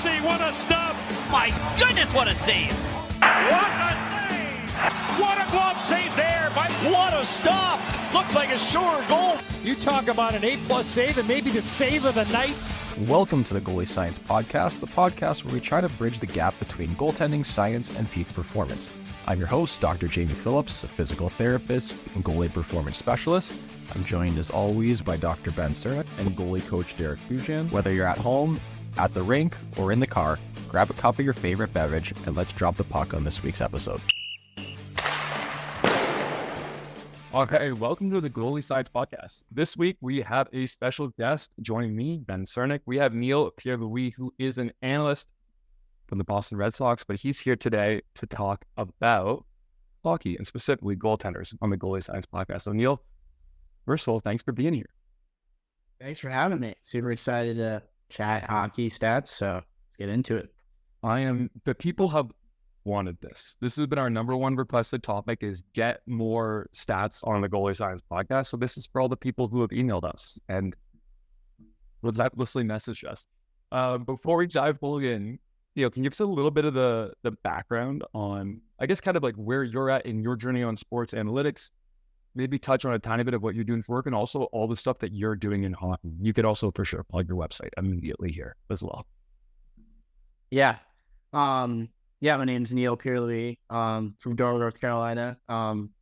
mercy, what a stop! My goodness, what a save! What a save! What a glove save there by... What a stop! Looked like a sure goal. You talk about an A-plus save and maybe the save of the night. Welcome to the Goalie Science Podcast, the podcast where we try to bridge the gap between goaltending science and peak performance. I'm your host, Dr. Jamie Phillips, a physical therapist and goalie performance specialist. I'm joined as always by Dr. Ben Cernick and goalie coach Derek Fujian. Whether you're at home, at the rink, or in the car, grab a cup of your favorite beverage and let's drop the puck on this week's episode. Okay, welcome to the Goalie Science Podcast. This week we have a special guest joining me, Ben Cernick. We have Pierre, who is an analyst from the Boston Red Sox, but he's here today to talk about hockey and specifically goaltenders on the Goalie Science Podcast. So Neil, first of all, thanks for being here. Thanks for having me. Super excited to chat hockey stats, so let's get into it. The people have wanted this. This has been our number one requested topic, is get more stats on the Goalie Science Podcast. So this is for all the people who have emailed us and relentlessly messaged us. Before we dive fully in, can you give us a little bit of the background on, I guess, kind of like where you're at in your journey on sports analytics? Maybe touch on a tiny bit of what you're doing for work and also all the stuff that you're doing in hockey. You could also for sure plug your website immediately here as well. Yeah. My name's Neil Pierre from Durham, North Carolina. I'm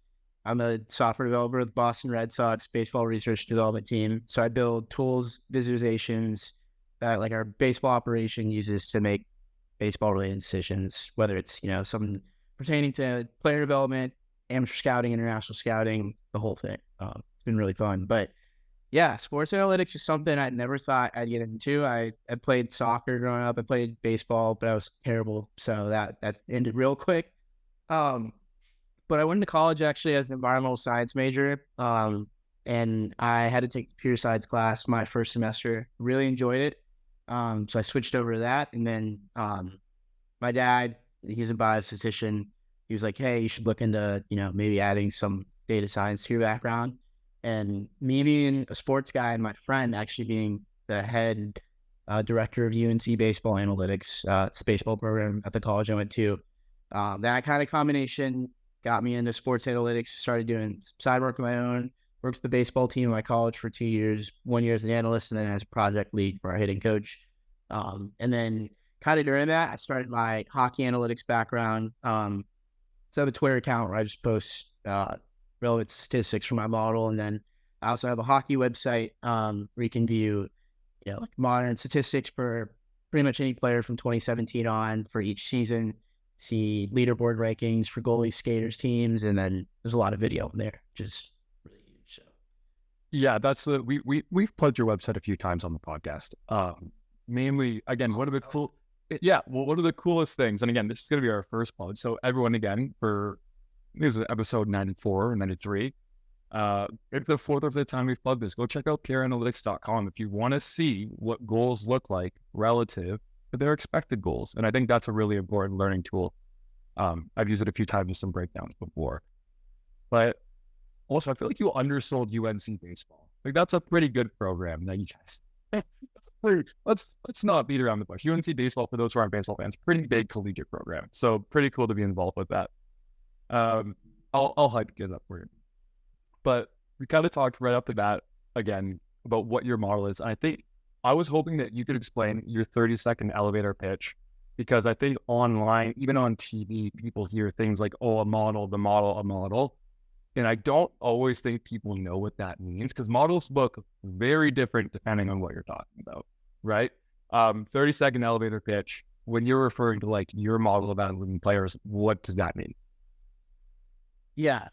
a software developer with the Boston Red Sox baseball research development team. So I build tools, visualizations that like our baseball operation uses to make baseball related decisions, whether it's, something pertaining to player development, amateur scouting, international scouting, the whole thing. It's been really fun. But yeah, sports analytics is something I never thought I'd get into. I played soccer growing up. I played baseball, but I was terrible. So that ended real quick. But I went to college actually as an environmental science major. And I had to take the computer science class my first semester. Really enjoyed it. So I switched over to that. And then my dad, he's a biostatistician. He was like, hey, you should look into, maybe adding some data science to your background. And me being a sports guy and my friend actually being the head director of UNC baseball analytics, it's the baseball program at the college I went to. That kind of combination got me into sports analytics, started doing side work of my own, worked with the baseball team at my college for 2 years, 1 year as an analyst, and then as a project lead for our hitting coach. And then kind of during that, I started my hockey analytics background. So I have a Twitter account where I just post relevant statistics for my model. And then I also have a hockey website where you can view, like modern statistics for pretty much any player from 2017 on for each season, see leaderboard rankings for goalies, skaters, teams, and then there's a lot of video in there, which is really huge. So. Yeah, that's we've plugged your website a few times on the podcast. Mainly, again, one of the coolest things, and again, this is going to be our first plug. So everyone, again, this is episode 94 or 93. It's the fourth or fifth time we've plugged this. Go check out PierreAnalytics.com if you want to see what goals look like relative to their expected goals. And I think that's a really important learning tool. I've used it a few times with some breakdowns before. But also, I feel like you undersold UNC baseball. Like, that's a pretty good program that you guys... Let's not beat around the bush. UNC baseball, for those who aren't baseball fans, pretty big collegiate program. So pretty cool to be involved with that. I'll hype it up for you. But we kind of talked right up the bat again about what your model is. And I think I was hoping that you could explain your 30-second elevator pitch, because I think online, even on TV, people hear things like, oh, a model. And I don't always think people know what that means, because models look very different depending on what you're talking about, right? 30-second elevator pitch, when you're referring to like your model of analyzing players, what does that mean? Yeah.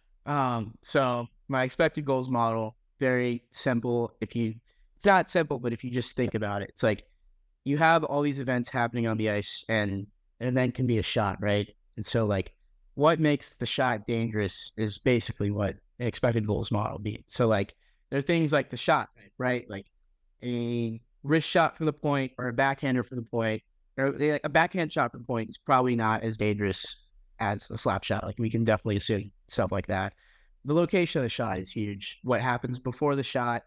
So my expected goals model, very simple. It's not simple, but if you just think about it, it's like you have all these events happening on the ice, and an event can be a shot, right? And so like what makes the shot dangerous is basically what an expected goals model means. So like there are things like the shot type, right? Like a wrist shot from the point or a backhander from the point, or a backhand shot from the point is probably not as dangerous as a slap shot. Like we can definitely assume stuff like that. The location of the shot is huge. What happens before the shot,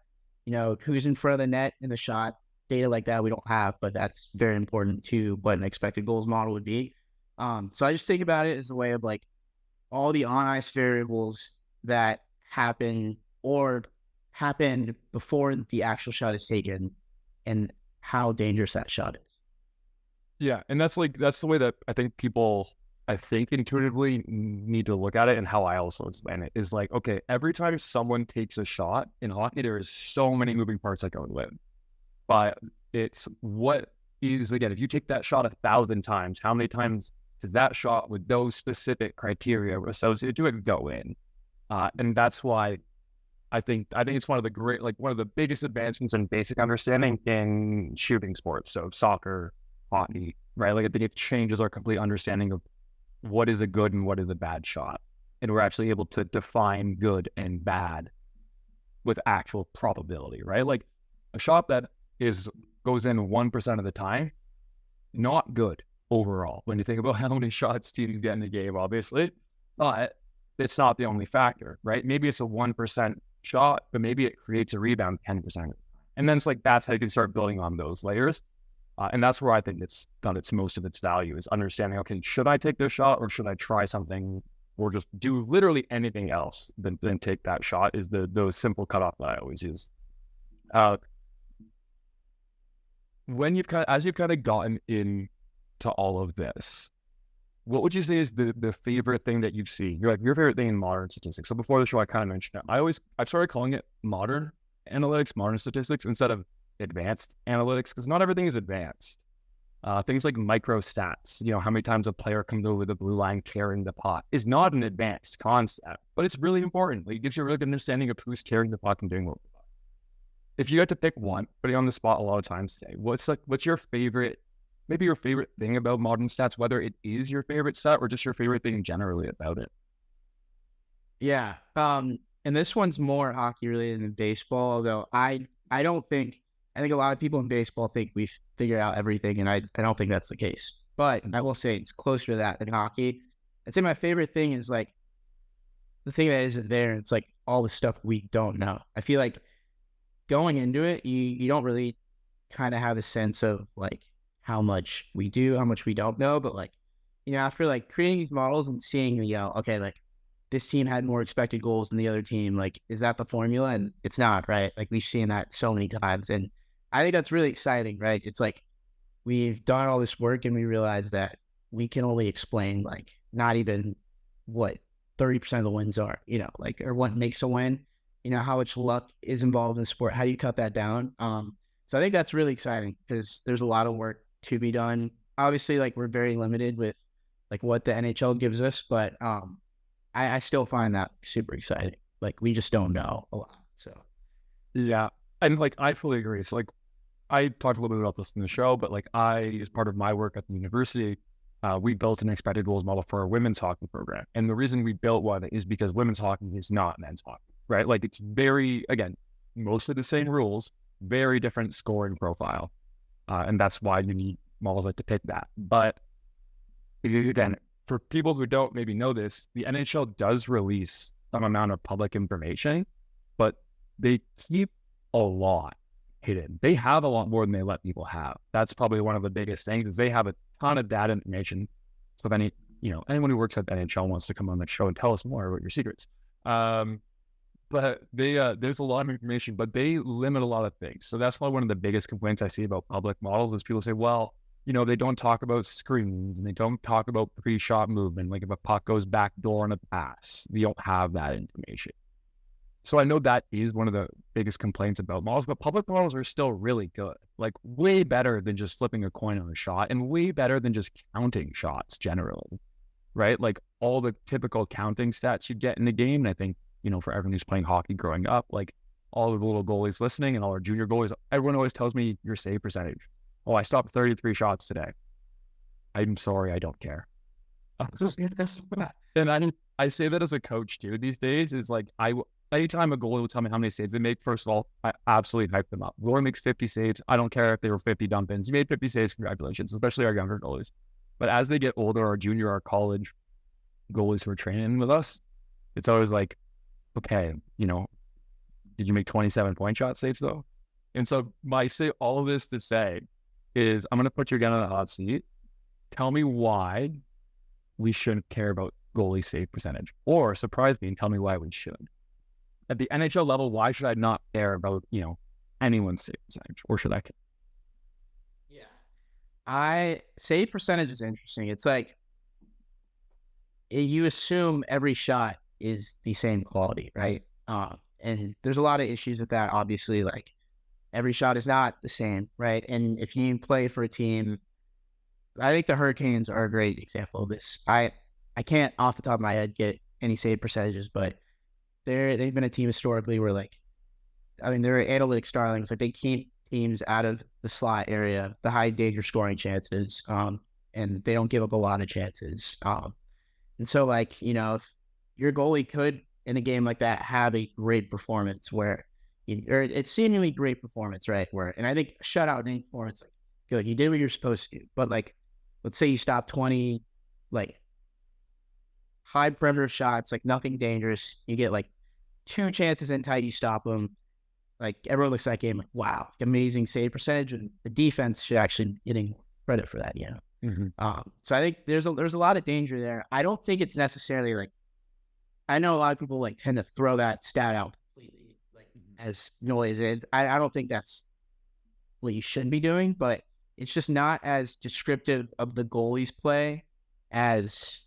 who's in front of the net in the shot, data like that we don't have, but that's very important to what an expected goals model would be. So I just think about it as a way of like all the on ice variables that happen or happened before the actual shot is taken and how dangerous that shot is. Yeah, and that's the way that I think people, I think intuitively need to look at it, and how I also explain it is like, okay, every time someone takes a shot in hockey, there is so many moving parts that go into it. But it's what is, again, if you take that shot 1,000 times, how many times does that shot with those specific criteria associated to it go in? And that's why I think it's one of the biggest advancements in basic understanding in shooting sports. So soccer, hockey, right? Like I think it changes our complete understanding of what is a good and what is a bad shot. And we're actually able to define good and bad with actual probability, right? Like a shot that goes in 1% of the time, not good overall. When you think about how many shots teams get in a game, obviously, but it's not the only factor, right? Maybe it's a 1% shot, but maybe it creates a rebound 10%. And then it's like, that's how you can start building on those layers. And that's where I think it's got most of its value, is understanding, okay, should I take this shot or should I try something or just do literally anything else than take that shot, is those simple cutoff that I always use. When as you've kind of gotten into all of this, what would you say is the favorite thing that you've seen? Your favorite thing in modern statistics. So before the show, I kind of mentioned it. I've started calling it modern analytics, modern statistics, instead of advanced analytics, because not everything is advanced. Things like micro stats, how many times a player comes over the blue line carrying the puck, is not an advanced concept, but it's really important. Like, it gives you a really good understanding of who's carrying the puck and doing what. If you had to pick one, putting on the spot a lot of times today, what's your favorite, maybe your favorite thing about modern stats, whether it is your favorite stat or just your favorite thing generally about it? Yeah. And this one's more hockey related than baseball, although I think a lot of people in baseball think we've figured out everything, and I don't think that's the case. But I will say it's closer to that than hockey. I'd say my favorite thing is like the thing that isn't there. It's like all the stuff we don't know. I feel like going into it, you don't really kind of have a sense of like how much we do, how much we don't know. But like, after like creating these models and seeing, okay, like this team had more expected goals than the other team. Like, is that the formula? And it's not, right? Like, we've seen that so many times. And I think that's really exciting, right? It's like we've done all this work and we realize that we can only explain like not even what 30% of the wins are, or what makes a win, how much luck is involved in the sport. How do you cut that down? So I think that's really exciting because there's a lot of work to be done. Obviously, like, we're very limited with like what the NHL gives us, but I still find that super exciting. Like, we just don't know a lot. So yeah, and like I fully agree. So like I talked a little bit about this in the show, but like as part of my work at the university, we built an expected goals model for our women's hockey program. And the reason we built one is because women's hockey is not men's hockey, right? Like, it's very, again, mostly the same rules, very different scoring profile. And that's why you need models like to pick that. But again, for people who don't maybe know this, the NHL does release some amount of public information, but they keep a lot hidden. They have a lot more than they let people have. That's probably one of the biggest things, is they have a ton of data information. So if anyone who works at the NHL wants to come on the show and tell us more about your secrets. But there's a lot of information, but they limit a lot of things. So that's why one of the biggest complaints I see about public models is people say, well, they don't talk about screens and they don't talk about pre-shot movement. Like, if a puck goes back door on a pass, we don't have that information. So I know that is one of the biggest complaints about models, but public models are still really good. Like, way better than just flipping a coin on a shot, and way better than just counting shots generally, right? Like, all the typical counting stats you get in the game. And I think, for everyone who's playing hockey growing up, like all the little goalies listening and all our junior goalies, everyone always tells me your save percentage. Oh, I stopped 33 shots today. I'm sorry, I don't care. And I say that as a coach too these days. Is like, anytime a goalie will tell me how many saves they make, first of all, I absolutely hype them up. Roy makes 50 saves. I don't care if they were 50 dump-ins. You made 50 saves, congratulations, especially our younger goalies. But as they get older, our junior, our college goalies who are training with us, it's always like, okay, did you make 27 point shot saves though? And so I say all of this to say is I'm going to put you again on the hot seat. Tell me why we shouldn't care about goalie save percentage, or surprise me and tell me why we should. At the NHL level, why should I not care about, anyone's save percentage, or should I care? Yeah. Save percentage is interesting. It's like you assume every shot is the same quality, right? And there's a lot of issues with that. Obviously, like every shot is not the same, right? And if you play for a team, I think the Hurricanes are a great example of this. I can't off the top of my head get any save percentages, but they've been a team historically where they're analytics darlings. Like they keep teams out of the slot area, the high danger scoring chances, and they don't give up a lot of chances. And so if your goalie could in a game like that have a great performance or it's seemingly great performance, right? And I think shutout in any performance, good, you did what you're supposed to do. But let's say you stop 20 high perimeter shots, nothing dangerous. You get 2 chances in tight, you stop them. Everyone looks at that game wow, amazing save percentage, and the defense should actually be getting credit for that, Mm-hmm. So I think there's a lot of danger there. I don't think it's necessarily I know a lot of people tend to throw that stat out completely as noise. I don't think that's what you should be doing, but it's just not as descriptive of the goalie's play as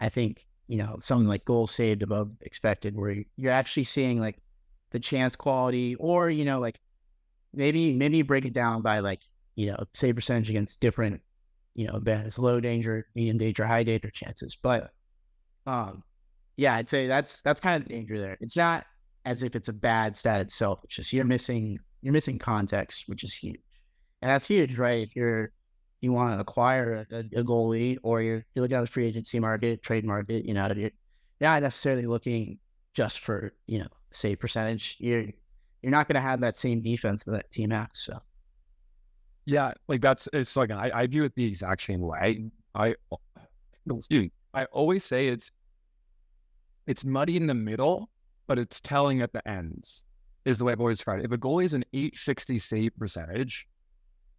I think something like goals saved above expected, where you're actually seeing the chance quality, or maybe you break it down by save percentage against different events, low danger, medium danger, high danger chances. But yeah, I'd say that's kind of the danger there. It's not as if it's a bad stat itself. It's just you're missing context, which is huge, and that's huge, right? If you want to acquire a goalie, or you're looking at the free agency market, trade market, you're not necessarily looking just for save percentage. You're not going to have that same defense that team has. So yeah, I view it the exact same way. I always say it's muddy in the middle, but it's telling at the ends, is the way I've always described it. If a goalie is an 860 save percentage,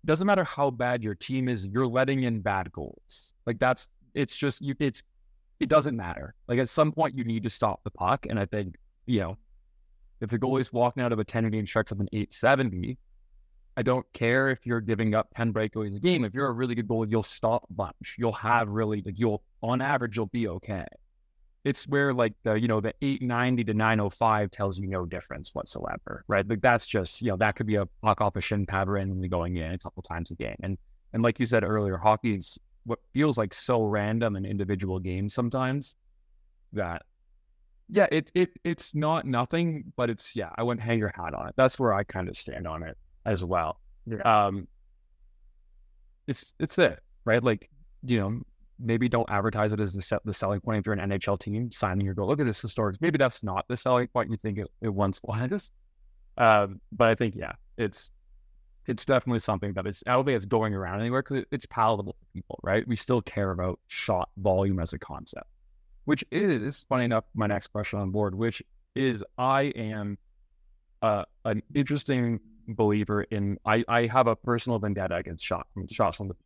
doesn't matter how bad your team is, you're letting in bad goals. It doesn't matter. At some point you need to stop the puck. And I think, if the goalie's walking out of a 10-game stretch with an 870, I don't care if you're giving up 10 breakaways a game. If you're a really good goalie, you'll stop a bunch. You'll have on average, you'll be okay. It's where the 890 to 905 tells you no difference whatsoever, right? That's just, that could be a puck off a shin pad randomly going in a couple times a game. And like you said earlier, hockey is what feels so random in individual games sometimes that, yeah, it's not nothing, but it's, I wouldn't hang your hat on it. That's where I kind of stand on it as well. yeah. It's there, right? Maybe don't advertise it as the selling point if you're an NHL team signing your goal. Look at this historic. Maybe that's not the selling point you think it once was. But I think, it's definitely something that I don't think it's going around anywhere because it's palatable for people, right? We still care about shot volume as a concept, which is, funny enough, my next question on board, which is I am an interesting believer in, I have a personal vendetta against shots from the point.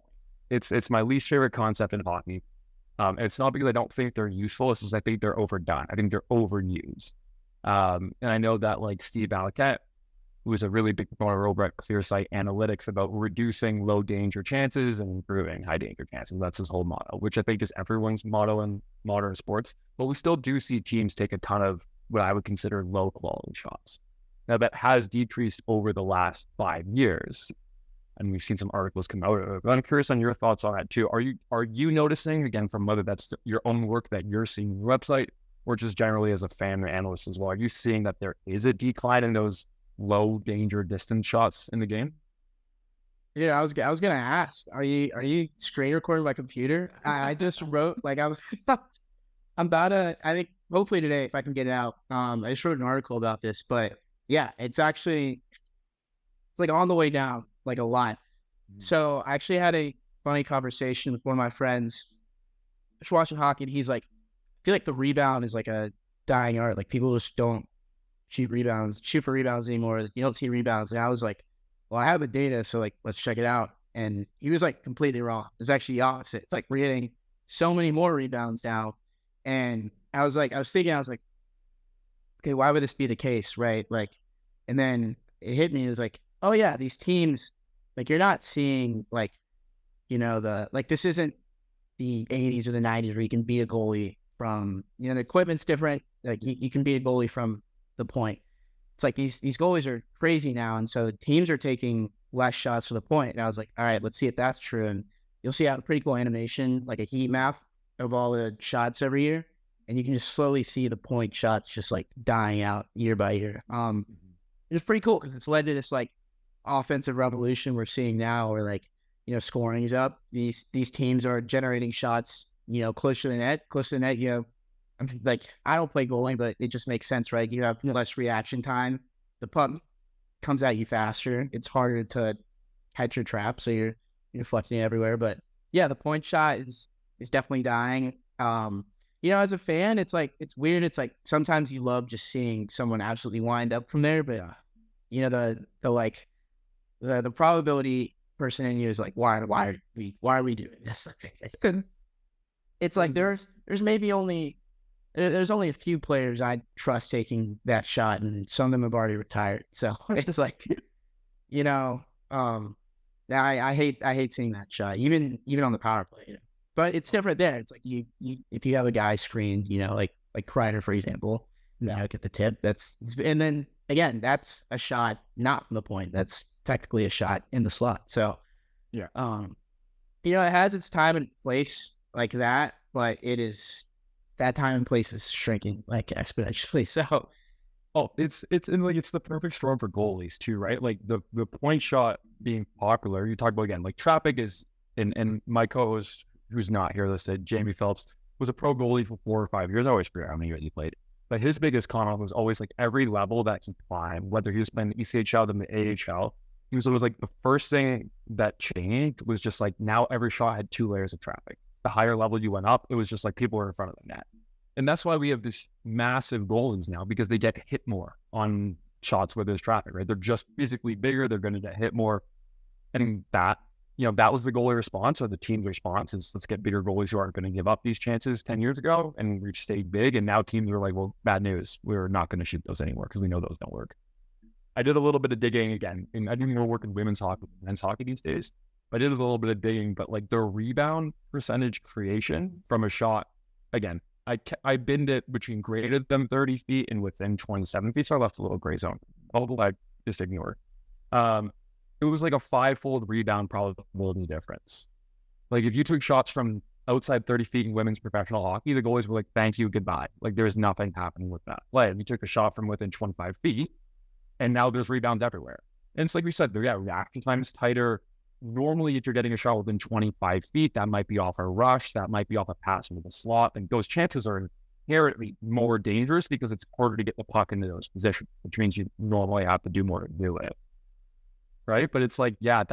It's my least favorite concept in hockey. And it's not because I don't think they're useful. It's just I think they're overdone. I think they're overused. And I know that Steve Alliquette, who is a really big proponent over at ClearSight Analytics about reducing low danger chances and improving high danger chances. That's his whole motto, which I think is everyone's motto in modern sports. But we still do see teams take a ton of what I would consider low quality shots. Now that has decreased over the last 5 years. And we've seen some articles come out. But I'm curious on your thoughts on that too. Are you noticing, again, from whether that's your own work that you're seeing on your website, or just generally as a fan or analyst as well, are you seeing that there is a decline in those low danger distance shots in the game? Yeah, I was gonna ask, are you screen recording my computer? I just wrote I'm about to, I think hopefully today if I can get it out. I just wrote an article about this, but yeah, it's on the way down. A lot. So I actually had a funny conversation with one of my friends just watching hockey, and he's I feel like the rebound is a dying art. People just don't shoot for rebounds anymore. You don't see rebounds. And I was well, I have the data, so like, let's check it out. And he was like completely wrong. It's actually the opposite. It's like we're getting so many more rebounds now. And I was thinking, okay, why would this be the case, right? Like, and then it hit me. It was like, oh yeah, these teams, like you're not seeing like, this isn't the 80s or the 90s where you can be a goalie from, the equipment's different. Like you can be a goalie from the point. It's like these goalies are crazy now. And so teams are taking less shots to the point. And I was like, all right, let's see if that's true. And you'll see a pretty cool animation, like a heat map of all the shots every year. And you can just slowly see the point shots just like dying out year by year. It's pretty cool because it's led to this like offensive revolution we're seeing now where like, scoring is up. These teams are generating shots, close to the net, like I don't play goalie, but it just makes sense, right? You have less reaction time. The puck comes at you faster. It's harder to catch your trap, so you're fletching everywhere. But yeah, the point shot is definitely dying. As a fan, it's like it's weird. It's like sometimes you love just seeing someone absolutely wind up from there, but the probability person in you is like, why are we doing this? It's like there's maybe only. There's only a few players I trust taking that shot, and some of them have already retired. So it's like, I hate seeing that shot, even on the power play. But it's different there. It's like you if you have a guy screened, like Kreider, for example, get the tip. And then again, that's a shot not from the point. That's technically a shot in the slot. So yeah, it has its time and its place like that, but that time and place is shrinking like exponentially. So, it's the perfect storm for goalies too, right? Like the point shot being popular. You talk about again, like traffic is, and my co-host who's not here listed, Jamie Phelps, was a pro goalie for 4 or 5 years. I always forget how many years he played, but his biggest comment was always like every level that he climbed, whether he was playing the ECHL, then the AHL. He was always like the first thing that changed was just like now every shot had 2 layers of traffic. The higher level you went up, it was just like people were in front of the net. And that's why we have this massive goalies now, because they get hit more on shots where there's traffic, right? They're just physically bigger. They're going to get hit more. And that was the goalie response, or the team's response is let's get bigger goalies who aren't going to give up these chances 10 years ago. And we stayed big. And now teams are like, well, bad news. We're not going to shoot those anymore because we know those don't work. I did a little bit of digging again, and I didn't even work in women's hockey, men's hockey these days. I did a little bit of digging, but like the rebound percentage creation from a shot, again, I binned it between greater than 30 feet and within 27 feet, so I left a little gray zone. I just ignore. It was like a 5-fold rebound probability difference. Like if you took shots from outside 30 feet in women's professional hockey, the goalies were like, thank you, goodbye. Like there's nothing happening with that play. If you took a shot from within 25 feet, and now there's rebounds everywhere. And it's like we said, reaction time is tighter. Normally, if you're getting a shot within 25 feet, that might be off a rush, that might be off a pass into the slot, and those chances are inherently more dangerous because it's harder to get the puck into those positions, which means you normally have to do more to do it, right? But it's like, I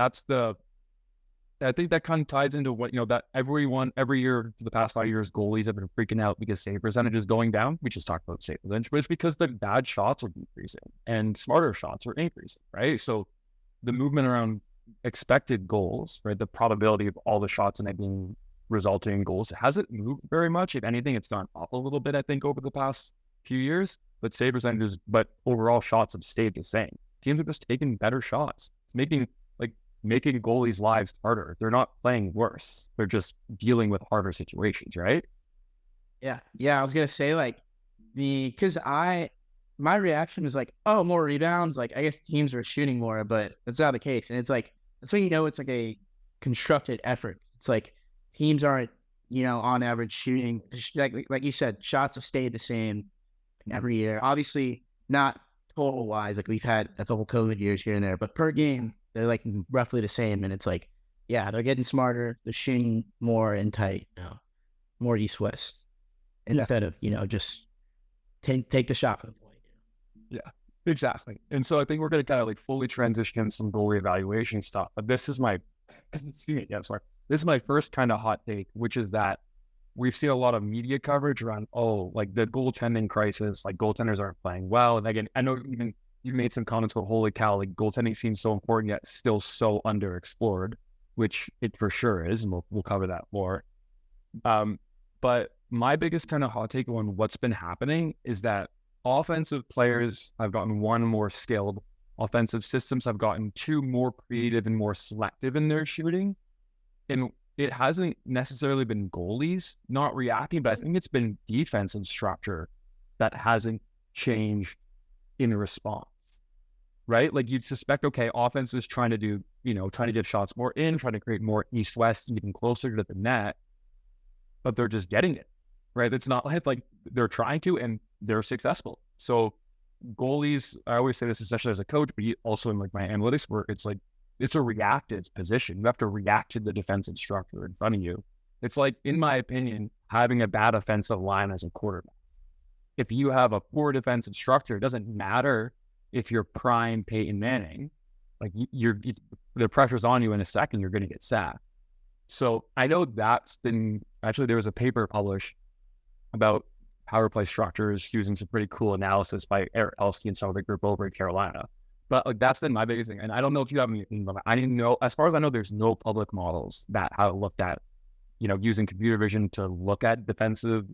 think that kind of ties into what, that every year for the past 5 years, goalies have been freaking out because save percentage is going down. We just talked about save percentage, but it's because the bad shots are decreasing and smarter shots are increasing, right? So the movement around expected goals, right? The probability of all the shots in it being resulting in goals hasn't moved very much. If anything, it's gone up a little bit, I think, over the past few years. But save percentages, but overall shots have stayed the same. Teams are just taking better shots, making goalies' lives harder. They're not playing worse. They're just dealing with harder situations, right? Yeah. I was gonna say because my reaction was like, oh, more rebounds. Like, I guess teams are shooting more, but that's not the case. And it's like, that's when it's like a constructed effort. It's like teams aren't, on average shooting, like you said, shots have stayed the same every year. Obviously, not total wise. Like we've had a couple COVID years here and there, but per game, they're like roughly the same. And it's like, yeah, they're getting smarter. They're shooting more and tight, more east-west instead of, just take the shot for the point. Yeah, exactly. And so I think we're going to kind of fully transition into some goalie evaluation stuff. But this is my, this is my first kind of hot take, which is that we've seen a lot of media coverage around, the goaltending crisis, like goaltenders aren't playing well. And again, I know even you made some comments about, holy cow, like goaltending seems so important yet still so underexplored, which it for sure is, and we'll cover that more. But my biggest kind of hot take on what's been happening is that offensive players have gotten one, more skilled. Offensive systems have gotten two, more creative and more selective in their shooting. And it hasn't necessarily been goalies not reacting, but I think it's been defensive structure that hasn't changed in response, right? Like you'd suspect, okay, offense is trying to do, trying to get shots more in, trying to create more east-west, even closer to the net, but they're just getting it, right? It's not like they're trying to, and they're successful. So goalies, I always say this, especially as a coach, but also in like my analytics work, it's like, it's a reactive position. You have to react to the defensive structure in front of you. It's like, in my opinion, having a bad offensive line as a quarterback. If you have a poor defensive structure, it doesn't matter if you're prime Peyton Manning. Like the pressure's on you in a second, you're going to get sacked. So I know that's been, actually there was a paper published about power play structures using some pretty cool analysis by Eric Elsky and some of the group over in Carolina. But like that's been my biggest thing. And I don't know if you have anything, but I didn't know, as far as I know, there's no public models that have looked at, using computer vision to look at defensive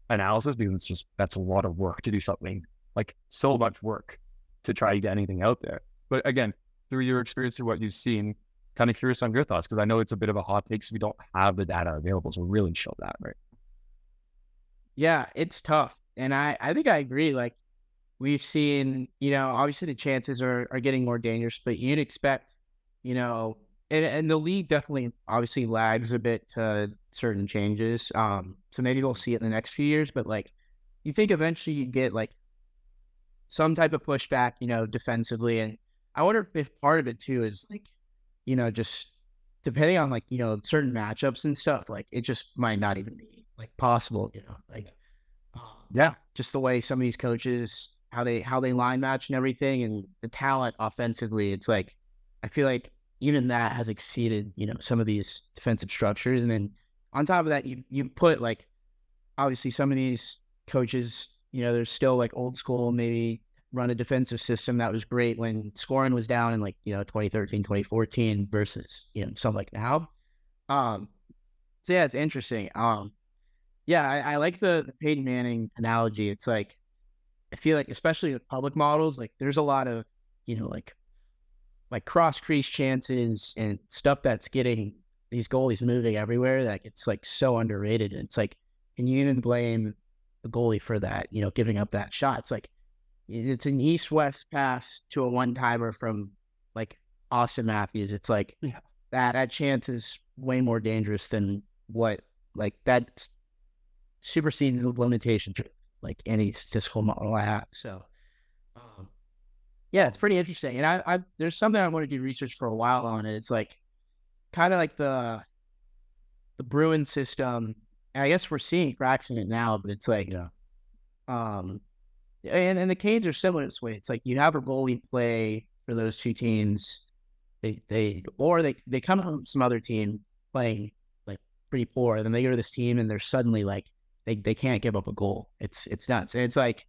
analysis, because that's a lot of work to do something, like so much work to try to get anything out there. But again, through your experience and what you've seen, kind of curious on your thoughts, because I know it's a bit of a hot take, so we don't have the data available to really show that, right? Yeah, it's tough. And I think I agree. Like we've seen, obviously the chances are getting more dangerous, but you'd expect, and the league definitely obviously lags a bit to certain changes. So maybe we'll see it in the next few years, but like you think eventually you'd get like some type of pushback, defensively. And I wonder if part of it too is like, just depending on like, certain matchups and stuff, like it just might not even be like possible, like, yeah, just the way some of these coaches, how they line match and everything, and the talent offensively, it's like, I feel like even that has exceeded, some of these defensive structures. And then on top of that, you put like, obviously some of these coaches, they're still like old school, maybe run a defensive system that was great when scoring was down in like, 2013, 2014 versus, something like now. So yeah, it's interesting. Yeah, I like the Peyton Manning analogy. It's like, I feel like, especially with public models, like there's a lot of, like cross crease chances and stuff that's getting these goalies moving everywhere that it's like so underrated. And it's like, can you even blame the goalie for that, giving up that shot? It's like, it's an east-west pass to a one-timer from like Austin Matthews. It's like that chance is way more dangerous than what, like that supersedes the limitation, like any statistical model I have. So, yeah, it's pretty interesting. And I there's something I want to do research for a while on it. It's like kind of like the Bruins system. And I guess we're seeing cracks in it now, but it's like, and the Canes are similar this way. It's like you have a goalie play for those two teams. They come from some other team playing like pretty poor, and then they go to this team and they're suddenly like they can't give up a goal. It's nuts. And it's like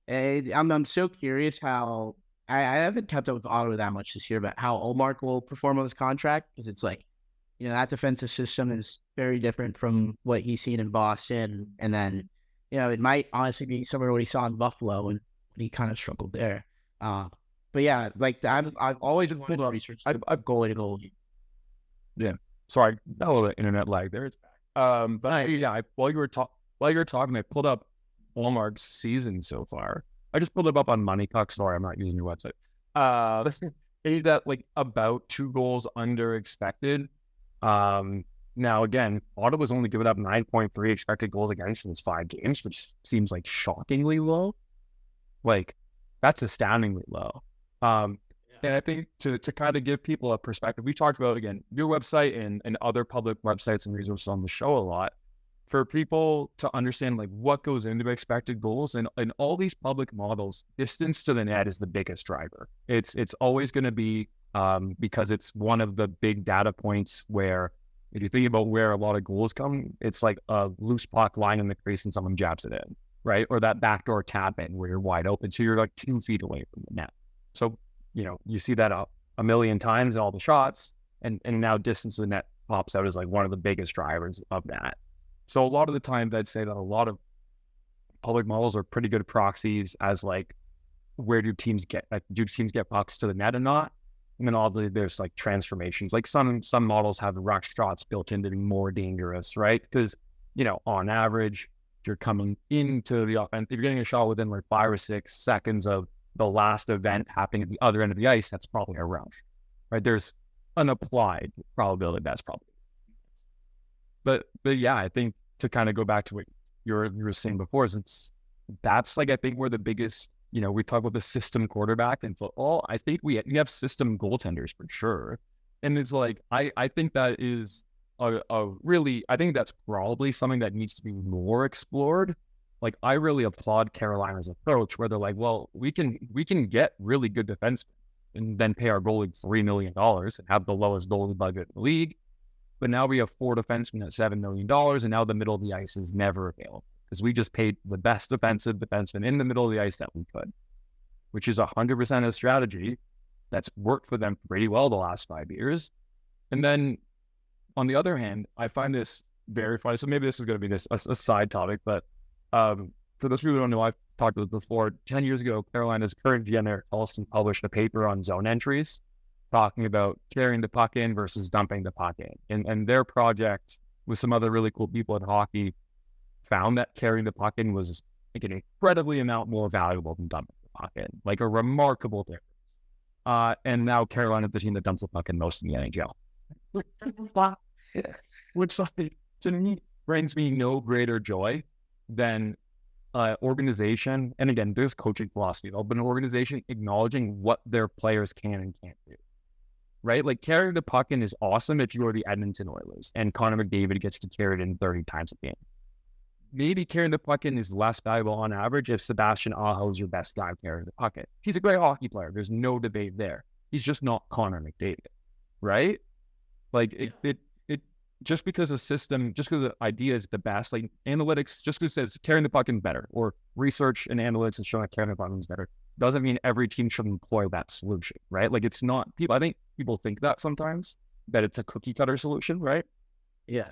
I'm so curious how I haven't kept up with Ottawa that much this year, but how Olmark will perform on his contract, because it's like, that defensive system is very different from what he's seen in Boston, and then it might honestly be similar to what he saw in Buffalo and when he kind of struggled there. But yeah, like I've always been pulled up research. I've goalie to goalie. Yeah, sorry, that little internet lag there. It's back. But yeah, while you were talking, I pulled up Walmart's season so far. I just pulled it up on MoneyCuck. Sorry, I'm not using your website. Is that like about 2 goals under expected? Now again, Ottawa's only given up 9.3 expected goals against in its 5 games, which seems like shockingly low. Like that's astoundingly low. And I think to kind of give people a perspective, we talked about, again, your website and other public websites and resources on the show a lot, for people to understand like what goes into expected goals. And in all these public models, distance to the net is the biggest driver. It's always going to be, because it's one of the big data points where, if you think about where a lot of goals come, it's like a loose puck lying in the crease and someone jabs it in, right? Or that backdoor tap in where you're wide open. So you're like 2 feet away from the net. So, you see that a million times in all the shots, and now distance to the net pops out as like one of the biggest drivers of that. So a lot of the times I'd say that a lot of public models are pretty good proxies as like, where do teams get pucks to the net or not? And then obviously there's like transformations. Like some models have rush shots built in to be more dangerous, right? Because, on average, if you're coming into the offense, if you're getting a shot within like 5 or 6 seconds of the last event happening at the other end of the ice, that's probably a rush, right? There's an applied probability that's probably. But yeah, I think to kind of go back to what you were saying before, that's like, I think we're the biggest. We talk about the system quarterback in football. I think we have system goaltenders for sure. And it's like, I think that is I think that's probably something that needs to be more explored. Like, I really applaud Carolina's approach where they're like, well, we can get really good defensemen and then pay our goalie $3 million and have the lowest goalie budget in the league. But now we have 4 defensemen at $7 million, and now the middle of the ice is never available, because we just paid the best defensive defenseman in the middle of the ice that we could, which is 100% a strategy that's worked for them pretty well the last 5 years. And then on the other hand, I find this very funny. So maybe this is going to be a side topic, but for those people who don't know, I've talked about this before. 10 years ago, Carolina's current GM Eric Colston published a paper on zone entries, talking about carrying the puck in versus dumping the puck in. And their project with some other really cool people in hockey found that carrying the puck in was like an incredibly amount more valuable than dumping the puck in, like a remarkable difference. And now Carolina's the team that dumps the puck in most in the NHL, which like, to me brings me no greater joy than organization. And again, there's coaching philosophy, but an organization acknowledging what their players can and can't do. Right? Like, carrying the puck in is awesome if you are the Edmonton Oilers and Connor McDavid gets to carry it in 30 times a game. Maybe carrying the puck in is less valuable on average if Sebastian Aho is your best guy carrying the puck in. He's a great hockey player. There's no debate there. He's just not Connor McDavid, right? Like, it just because a system, just because an idea is the best, like analytics, just because it says carrying the puck in better, or research and analytics is showing that carrying the puck in is better, doesn't mean every team should employ that solution, right? Like, it's not people. I think people think that sometimes, that it's a cookie cutter solution, right? Yeah.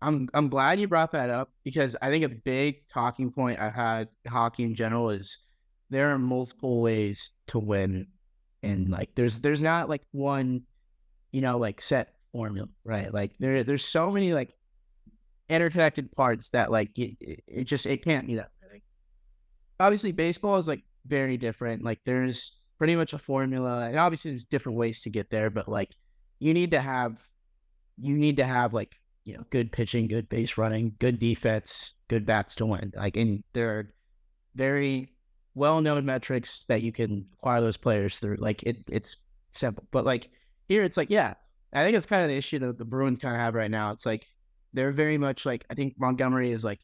I'm glad you brought that up, because I think a big talking point I've had in hockey in general is there are multiple ways to win, and like there's not like one, like set formula, right? Like there's so many like interconnected parts that like it can't be that way. Like, obviously baseball is like very different. Like, there's pretty much a formula, and obviously there's different ways to get there, but like you need to have like, good pitching, good base running, good defense, good bats to win. Like, and there are very well-known metrics that you can acquire those players through. Like, it's simple. But like here, it's like, yeah, I think it's kind of the issue that the Bruins kind of have right now. It's like, they're very much like, I think Montgomery is like,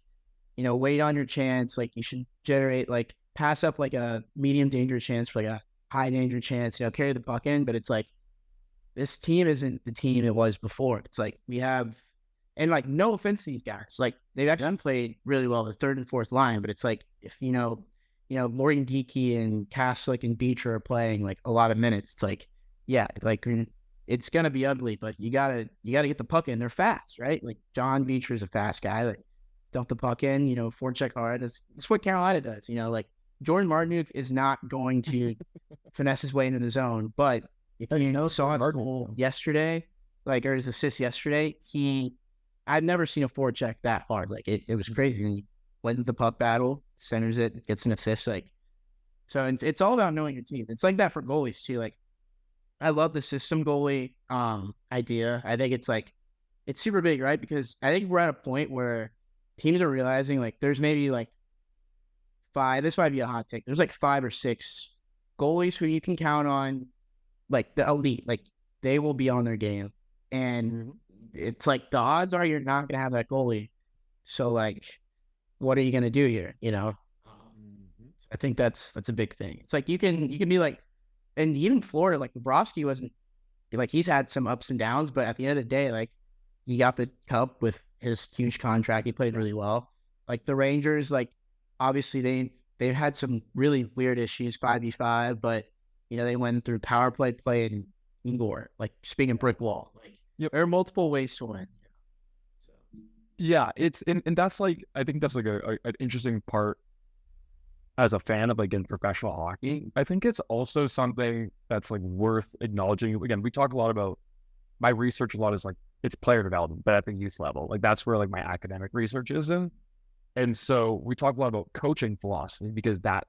wait on your chance. Like, you should generate, like, pass up like a medium danger chance for like a high danger chance, carry the puck in. But it's like, this team isn't the team it was before. It's like, we have, and like, no offense to these guys, like, they've actually played really well, the third and fourth line. But it's like, if Morgan Geekie and Kaslik and Beecher are playing like a lot of minutes, it's like, yeah, like, it's gonna be ugly, but you gotta get the puck in. They're fast, right? Like, John Beecher is a fast guy. Like, dump the puck in, forecheck hard. That's what Carolina does. Like, Jordan Martinook is not going to finesse his way into the zone, but if you saw his goal yesterday, like, or his assist yesterday, I've never seen a forecheck that hard. Like, it was crazy. And he wins the puck battle, centers it, gets an assist. Like, so it's all about knowing your team. It's like that for goalies too. Like, I love the system goalie idea. I think it's like, it's super big, right? Because I think we're at a point where teams are realizing, like, there's maybe like 5, this might be a hot take, there's like 5 or 6 goalies who you can count on, like the elite, like they will be on their game. And it's like, the odds are you're not going to have that goalie. So like, what are you going to do here? I think that's a big thing. It's like, you can be like, and even Florida, like Bobrovsky wasn't, like, he's had some ups and downs, but at the end of the day, like, he got the cup with his huge contract. He played really well. Like, the Rangers, like, obviously they've had some really weird issues, 5v5, but they went through power play and indoor, like speaking brick wall. Like, there are multiple ways to win. Yeah, it's and that's like I think that's like an interesting part as a fan of like in professional hockey. I think it's also something that's like worth acknowledging. Again, we talk a lot about my research. A lot is like it's player development, but at the youth level, like that's where like my academic research is in. And so we talk a lot about coaching philosophy because that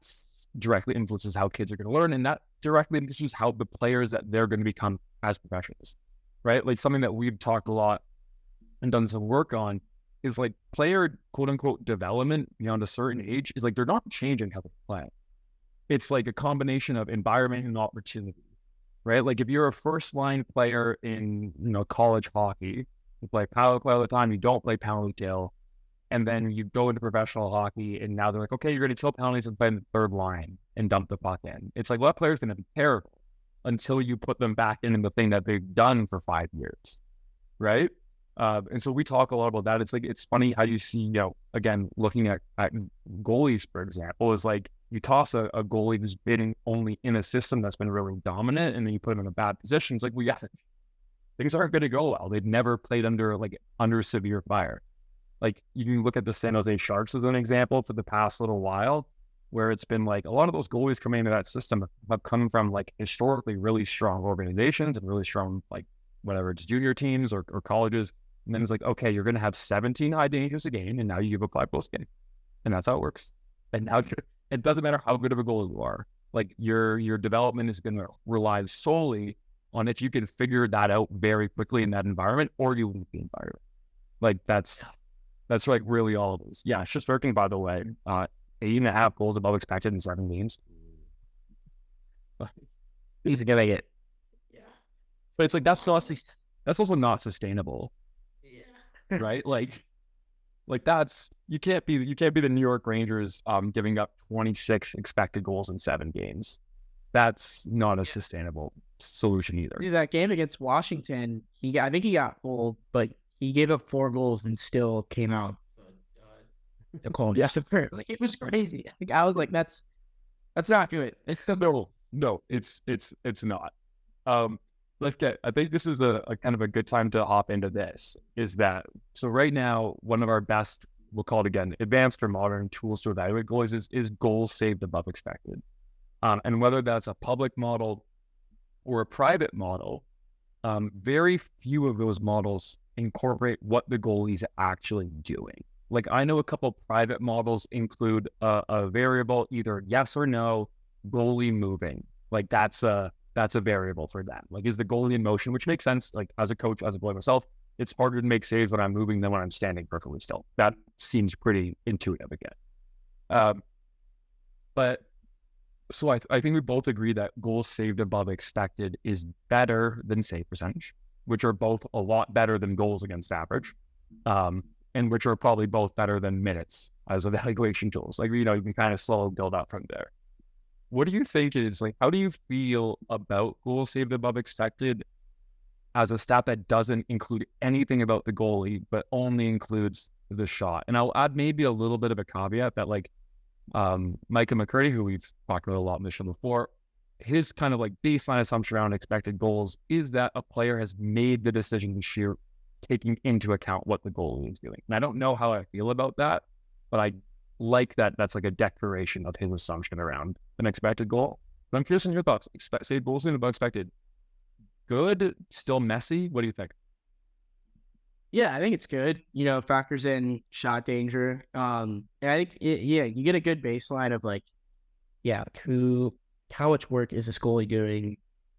directly influences how kids are going to learn, and that directly influences how the players that they're going to become as professionals, right? Like something that we've talked a lot and done some work on is like player quote unquote development beyond a certain age is like they're not changing how they play. It's like a combination of environment and opportunity, right? Like if you're a first line player in college hockey, you play power play all the time, you don't play penalty kill, and then you go into professional hockey and now they're like, okay, you're going to kill penalties and play in the third line and dump the puck in. It's like, well, that player's going to be terrible until you put them back in the thing that they've done for 5 years, right? And so we talk a lot about that. It's like, it's funny how you see, again, looking at goalies, for example, is like you toss a goalie who's been only in a system that's been really dominant and then you put him in a bad position. It's like, well, yeah, things aren't going to go well. They've never played under severe fire. Like you can look at the San Jose Sharks as an example for the past little while, where it's been like a lot of those goalies coming into that system have come from like historically really strong organizations and really strong, like whatever it's junior teams or colleges. And then it's like, okay, you're going to have 17 high dangers a game, and now you give up 5 goals a game. And that's how it works. And now it doesn't matter how good of a goalie you are. Like your development is going to rely solely on if you can figure that out very quickly in that environment or you leave the environment. Like that's like really all it is. Yeah, it's just working, by the way. 8.5 goals above expected in 7 games. He's gonna get. Yeah. But it's like that's also not sustainable. Right? Like that's you can't be the New York Rangers giving up 26 expected goals in 7 games. That's not a sustainable solution either. Dude, that game against Washington, I think he got pulled, but he gave up 4 goals and still came out the cold. Yeah, like it was crazy. I was like, that's not good. No, it's not. I think this is a kind of a good time to hop into this. Is that so? Right now, one of our best, we'll call it again, advanced or modern tools to evaluate goalies is goals saved above expected. And whether that's a public model or a private model, very few of those models incorporate what the goalie's actually doing. Like I know a couple private models include a variable, either yes or no, goalie moving. Like that's a variable for them. Like, is the goalie in motion, which makes sense. Like as a coach, as a goalie myself, it's harder to make saves when I'm moving than when I'm standing perfectly still. That seems pretty intuitive again. But so I think we both agree that goals saved above expected is better than save percentage, which are both a lot better than goals against average, and which are probably both better than minutes as evaluation tools. Like, you can kind of slowly build up from there. What do you think is like, how do you feel about goals saved above expected as a stat that doesn't include anything about the goalie, but only includes the shot? And I'll add maybe a little bit of a caveat that like Micah McCurdy, who we've talked about a lot in the show before, his kind of like baseline assumption around expected goals is that a player has made the decision this year taking into account what the goalie is doing. And I don't know how I feel about that, but I like that that's like a declaration of his assumption around an expected goal. But I'm curious on your thoughts. Say goals in above expected. Good, still messy. What do you think? Yeah, I think it's good. Factors in shot danger. And I think you get a good baseline of like, how much work is this goalie doing?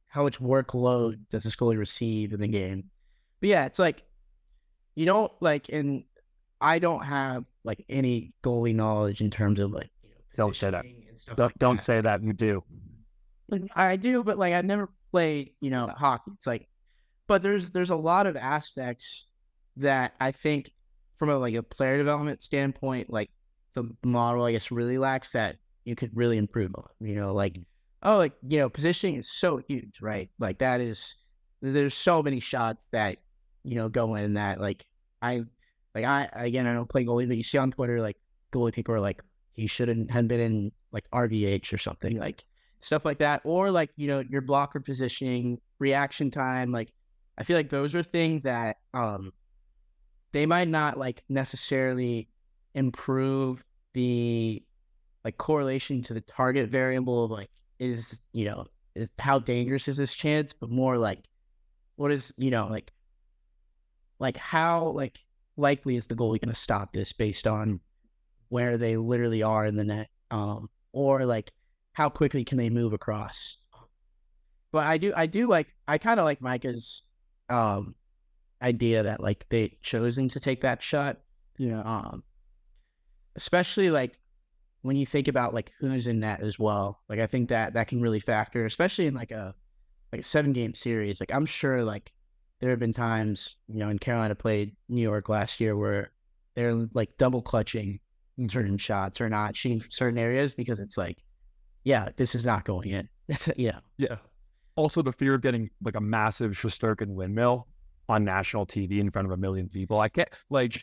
How much workload does this goalie receive in the game? But yeah, it's like, and I don't have like any goalie knowledge in terms of like, don't say that. Don't say that. You do. I do, but like I never played, hockey. It's like, but there's a lot of aspects that I think from a player development standpoint, like the model, I guess, really lacks that you could really improve on. Positioning is so huge, right? Like there's so many shots that, go in that I don't play goalie, but you see on Twitter, like goalie people are like, he shouldn't have been in like RVH or something. Like stuff like that, or like, your blocker positioning, reaction time. Like, I feel like those are things that they might not like necessarily improve the like correlation to the target variable of like is how dangerous is this chance, but more like what is like how like likely is the goalie going to stop this based on where they literally are in the net, or like how quickly can they move across. But I kind of like Micah's idea that like they chosen to take that shot. Yeah. Especially like when you think about like who's in net as well. Like I think that can really factor, especially in like a 7-game series. Like I'm sure like there have been times, in Carolina played New York last year where they're like double clutching certain shots or not shooting certain areas because it's like, yeah, this is not going in. Yeah. Also, the fear of getting like a massive Shesterkin windmill on national TV in front of a million people. I can't like.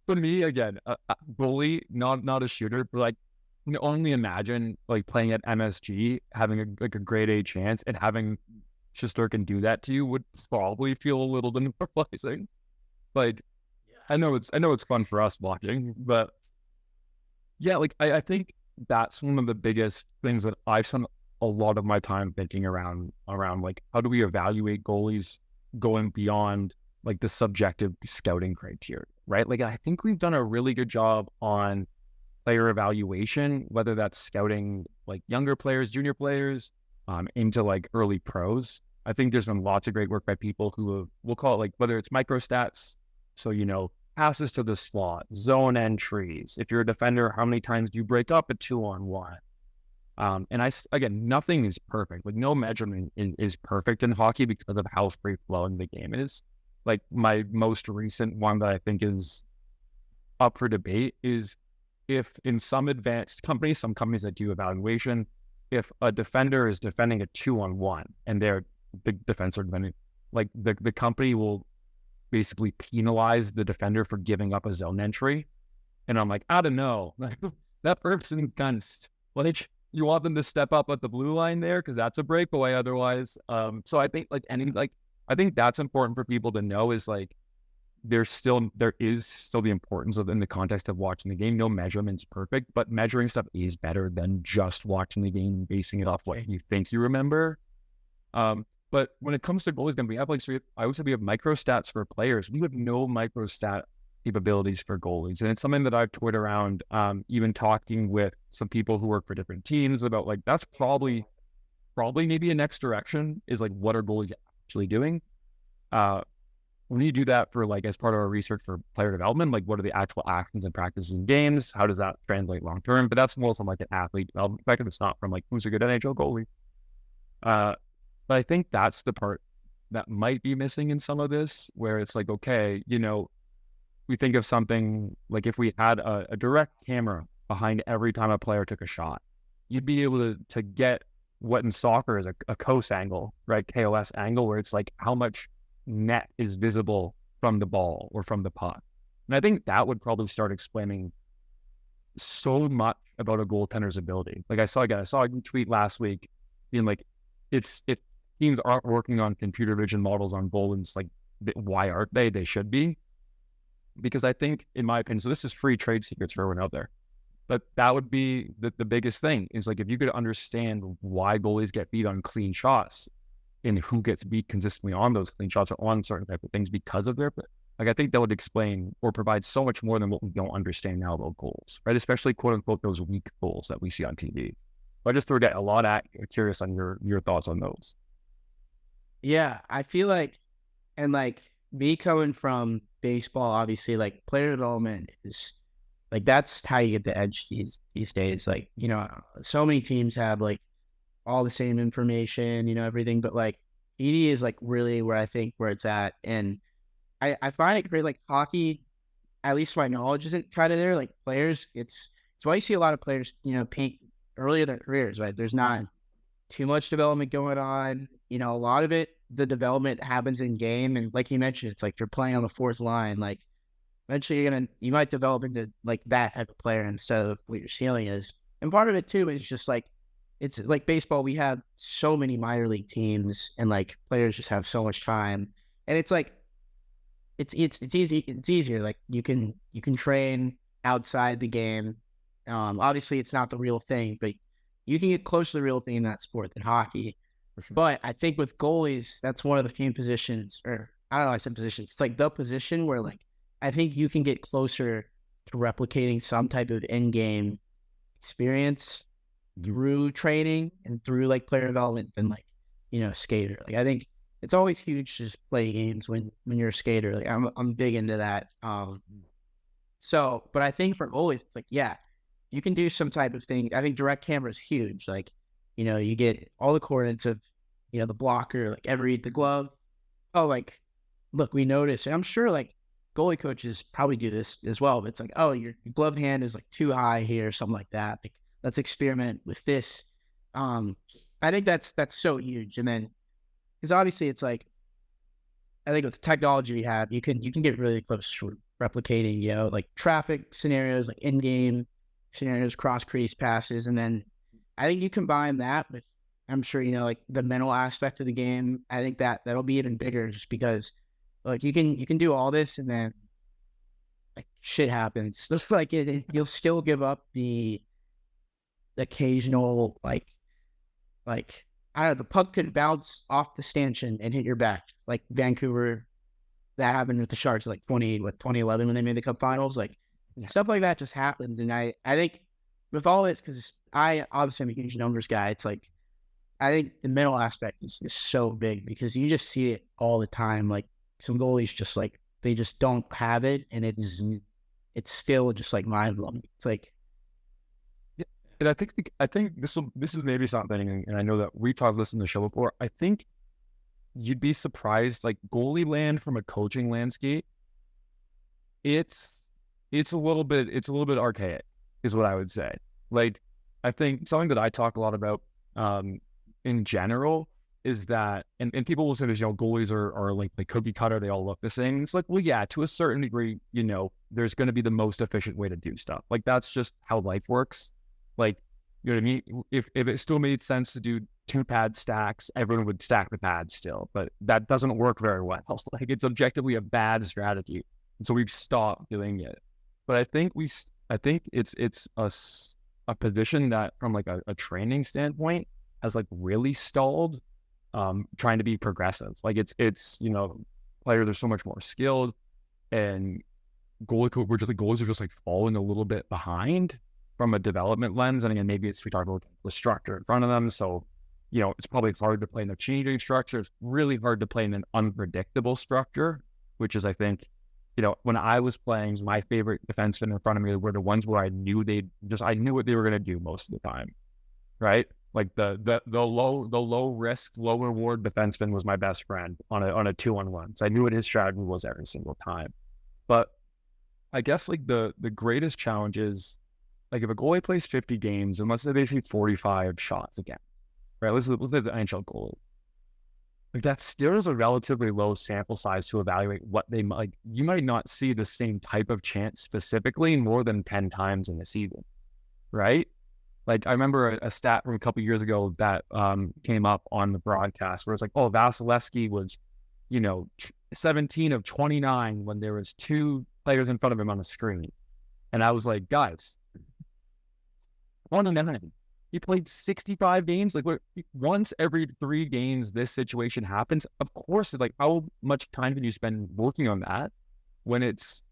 For me, again, a goalie, not a shooter, but like, you can only imagine like playing at MSG, having a grade A chance, and having Shesterkin do that to you would probably feel a little demoralizing. Like, I know it's fun for us watching, but yeah, like I think that's one of the biggest things that I've spent a lot of my time thinking around like how do we evaluate goalies going beyond like the subjective scouting criteria, right? Like I think we've done a really good job on player evaluation, whether that's scouting like younger players, junior players, into like early pros. I think there's been lots of great work by people who have, we'll call it like whether it's microstats, so passes to the slot, zone entries. If you're a defender, how many times do you break up a 2-on-1? And again, nothing is perfect. Like no measurement is perfect in hockey because of how free flowing the game is. Like my most recent one that I think is up for debate is if in some advanced companies, some companies that do evaluation, if a defender is defending a 2-on-1 and they're the defense are defending, like the company will basically penalize the defender for giving up a zone entry. And I'm like, I don't know, like that person's kind of like you want them to step up at the blue line there because that's a breakaway otherwise. So I think I think that's important for people to know is like there is still the importance of in the context of watching the game. No measurement's perfect, but measuring stuff is better than just watching the game and basing it off what you think you remember. But when it comes to goalies, we have I would say we have microstats for players. We have no microstat capabilities for goalies, and it's something that I've toyed around. Even talking with some people who work for different teams about like that's probably maybe a next direction is like what are goalies actually doing. When you do that for like as part of our research for player development, like what are the actual actions and practices in games? How does that translate long term? But that's more from like an athlete development perspective. It's not from like who's a good NHL goalie. But I think that's the part that might be missing in some of this, where it's like, okay, we think of something like if we had a direct camera behind every time a player took a shot, you'd be able to get what in soccer is a KOS angle, right? KOS angle, where it's like how much net is visible from the ball or from the puck. And I think that would probably start explaining so much about a goaltender's ability. Like I saw a tweet last week being like, teams aren't working on computer vision models on goal, and it's like, why aren't they? They should be. Because I think, in my opinion, so this is free trade secrets for everyone out there, but that would be the biggest thing is like if you could understand why goalies get beat on clean shots and who gets beat consistently on those clean shots or on certain type of things because of their, like I think that would explain or provide so much more than what we don't understand now about goals, right? Especially quote unquote those weak goals that we see on TV. So I just throw a lot at curious on your thoughts on those. Yeah, I feel like, and like me coming from baseball, obviously, like player development is like that's how you get the edge these days. Like, so many teams have like all the same information, everything, but like ED is like really where I think where it's at. And I find it great, like hockey, at least my knowledge isn't kind of there. Like players, it's why you see a lot of players, peak early in their careers, right? There's not too much development going on. A lot of it, the development happens in game. And like you mentioned, it's like you're playing on the fourth line, like eventually you might develop into like that type of player instead of what your ceiling is. And part of it too is just like it's like baseball. We have so many minor league teams, and like players just have so much time, and it's like it's easy. It's easier. Like you can train outside the game. Obviously, it's not the real thing, but you can get close to the real thing in that sport than hockey. Sure. But I think with goalies, that's one of the few positions, or I don't know, I said positions. It's like the position where like I think you can get closer to replicating some type of in-game experience through training and through like player development than like, skater. Like I think it's always huge to just play games when you're a skater. Like I'm big into that. But I think for goalies, it's like, yeah, you can do some type of thing. I think direct camera is huge. Like, you get all the coordinates of, the blocker, like the glove. Oh, like, look, we noticed. I'm sure like goalie coaches probably do this as well. But it's like, oh, your glove hand is like too high here, something like that. Like, let's experiment with this. I think that's so huge. And then, because obviously it's like, I think with the technology we have, you can get really close to replicating, like traffic scenarios, like in-game scenarios, cross crease passes, and then I think you combine that with, I'm sure like the mental aspect of the game. I think that'll be even bigger, just because like you can do all this and then like shit happens. Like you'll still give up the occasional like I don't know, the puck could bounce off the stanchion and hit your back, like Vancouver. That happened with the Sharks, like 2011 when they made the Cup Finals. Like stuff like that just happens, and I think with all this, because I obviously am a huge numbers guy. It's like I think the mental aspect is so big, because you just see it all the time. Like some goalies just like they just don't have it, and it's still just like mind blowing. It's like, yeah. And I think this is maybe something, and I know that we talked this in the show before. I think you'd be surprised, like goalie land from a coaching landscape. It's a little bit archaic, is what I would say. Like, I think something that I talk a lot about in general is that, and people will say this, goalies are like the cookie cutter, they all look the same. It's like, well, yeah, to a certain degree, there's going to be the most efficient way to do stuff. Like, that's just how life works. Like, you know what I mean? If it still made sense to do 2 pad stacks, everyone would stack the pads still, but that doesn't work very well. Like, it's objectively a bad strategy. And so we've stopped doing it. But I think it's a position that from like a training standpoint has like really stalled, trying to be progressive. Like it's players are so much more skilled, and goalies are just like falling a little bit behind from a development lens. And again, maybe we talk about the structure in front of them. So, it's probably hard to play in a changing structure. It's really hard to play in an unpredictable structure, which is, I think, when I was playing, my favorite defensemen in front of me were the ones where I knew I knew what they were going to do most of the time, right? Like the low risk, low reward defenseman was my best friend on a 2-on-1. So I knew what his strategy was every single time. But I guess like the greatest challenge is, like, if a goalie plays 50 games, and let's say they see 45 shots again, right? Let's look at the NHL goalie. Like, that still is a relatively low sample size to evaluate what they might. Like, you might not see the same type of chance specifically more than 10 times in the season, right? Like, I remember a stat from a couple of years ago that came up on the broadcast where it's like, oh, Vasilevsky was, 17 of 29 when there was 2 players in front of him on the screen. And I was like, guys, 1-9. He played 65 games. Like, once every 3 games, this situation happens. Of course, like, how much time can you spend working on that when it's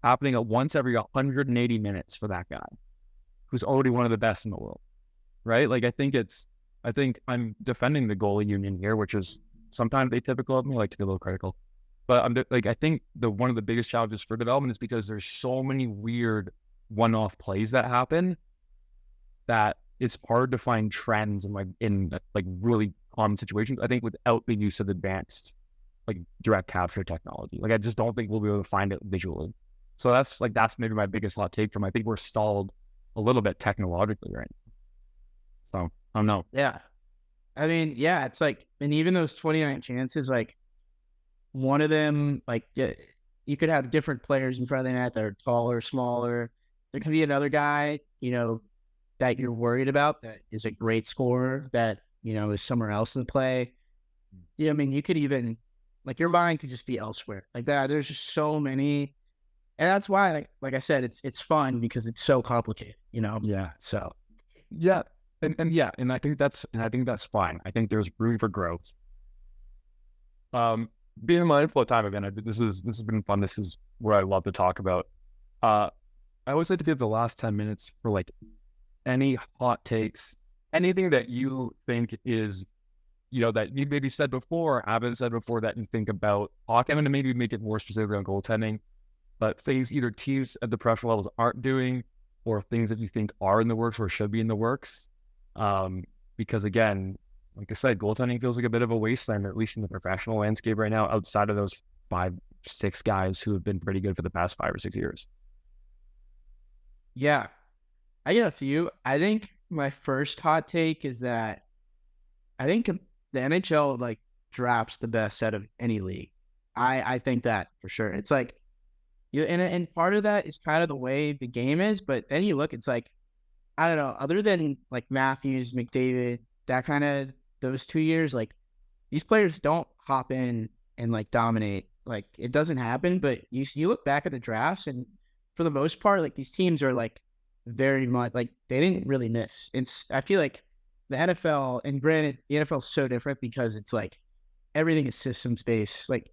happening at once every 180 minutes for that guy who's already one of the best in the world, right? Like, I think I'm defending the goalie union here, which is sometimes atypical of me. I like to be a little critical, but I think one of the biggest challenges for development is because there's so many weird one-off plays that happen that it's hard to find trends in really common situations, I think, without the use of advanced like direct capture technology. Like, I just don't think we'll be able to find it visually. So that's maybe my biggest hot take from. I think we're stalled a little bit technologically right now. So I don't know. Yeah. I mean, yeah, it's like, and even those 29 chances, like one of them, like you could have different players in front of the net that are taller, smaller. There could be another guy, that you're worried about that is a great scorer that, is somewhere else in the play. Yeah, I mean, you could even, like, your mind could just be elsewhere. Like that, there's just so many. And that's why, like I said, it's fun because it's so complicated, Yeah. So, Yeah. And I think that's fine. I think there's room for growth. Being mindful of time again. This has been fun. This is what I love to talk about. I always like to give the last 10 minutes for like any hot takes, anything that you think is, that you maybe said before, haven't said before, that you think about hockey. I'm going to maybe make it more specific on goaltending, but things either teams at the professional levels aren't doing, or things that you think are in the works or should be in the works. Because again, like I said, goaltending feels like a bit of a wasteland, at least in the professional landscape right now, outside of those 5-6 guys who have been pretty good for the past 5 or 6 years. yeah, I got a few. I think my first hot take is that I think the NHL like drafts the best out of any league. I think that for sure. It's like and part of that is kind of the way the game is, but then you look, it's like, I don't know, other than like Matthews, McDavid, that kind of those 2 years, like these players don't hop in and like dominate. Like it doesn't happen, but you look back at the drafts and for the most part, like these teams are like very much like they didn't really miss. I feel like the NFL, and granted, the NFL is so different because it's like everything is systems based. Like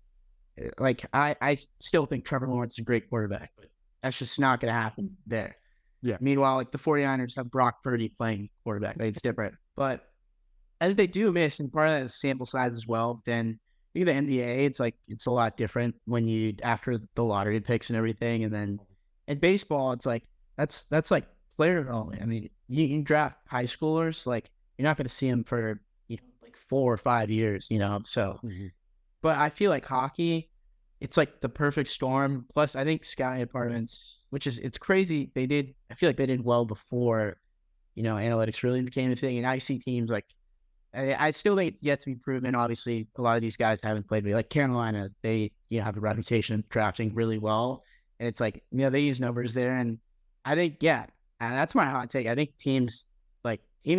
I still think Trevor Lawrence is a great quarterback, but that's just not going to happen there. Yeah. Meanwhile, like the 49ers have Brock Purdy playing quarterback. Like, it's different. But I think they do miss, and part of that is sample size as well. Then I think the NBA, it's like it's a lot different when you after the lottery picks and everything, and then in baseball, it's like that's like player development. I mean, you draft high schoolers, like you're not going to see them for like 4 or 5 years, So, but I feel like hockey, it's like the perfect storm. Plus, I think scouting departments, it's crazy. I feel like they did well before, analytics really became a thing. And I see teams like, I still think it's yet to be proven. Obviously, a lot of these guys haven't played. Like Carolina, they have a reputation of drafting really well, and it's like they use numbers there. And I think that's my hot take. I think teams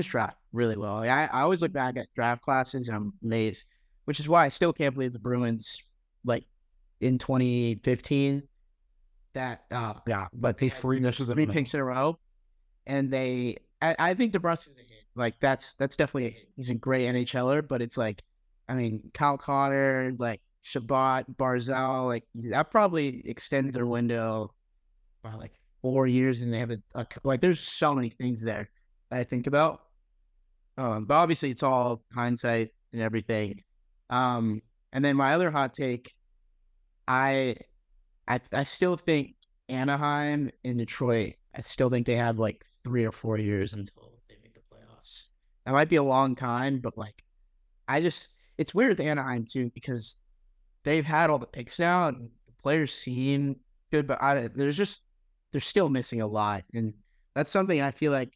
draft really well. Like, I always look back at draft classes and I'm amazed, which is why I still can't believe the Bruins like in 2015 that but they three picks in a row, and I think DeBrusk's a hit. Like that's definitely a hit. He's a great NHLer, but it's like, I mean, Kyle Connor, like Shabbat, Barzal, like that probably extended their window by like 4 years, and they have like there's so many things there that I think about. But obviously it's all hindsight and everything. And then my other hot take, I still think Anaheim and Detroit, I still think they have like 3 or 4 years until they make the playoffs. That might be a long time, but like, it's weird with Anaheim too, because they've had all the picks now and the players seem good, but they're still missing a lot. And that's something I feel like